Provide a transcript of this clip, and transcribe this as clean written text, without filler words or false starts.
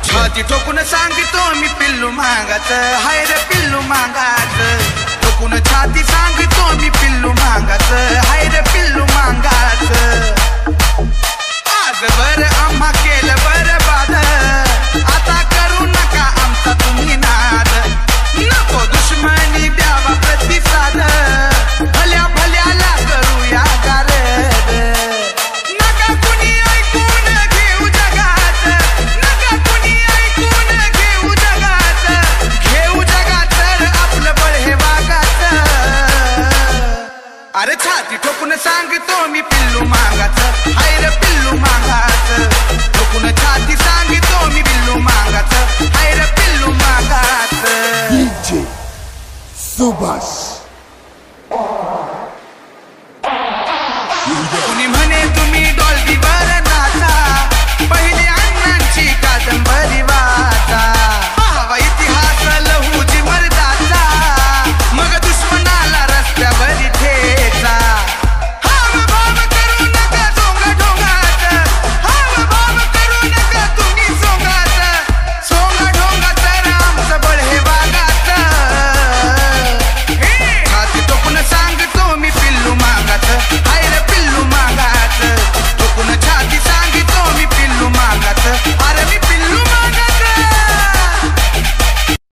छाती ठोकून सांगतो मी पिल्लू मागाच, हाय रे पिल्लू मागाच. ठोकून छाती सांगतो मी पिल्लू मागाच, हाय रे पिल्लू मागाच. आज बर आम्हा केलं बरबाद, आता करू नका आमचा तुम्ही नाद. नको दुश्मनी द्यावा प्रतिसाद, भल्या भल्याला करूया गारद. नका कुणी ऐकून घेऊ जगात, नका कुणी ऐकून घेऊ जगात. घेऊ जगात तर आपलं बळ हे वागाच. अरे छाती ठोकून सांगतो मी पिल्लू मागाच, हाय रे पिल्लू मागाच. ठोकून छाती सांगतो मी पिल्लू मागाच, हाय रे पिल्लू मागाच. DJ Subhash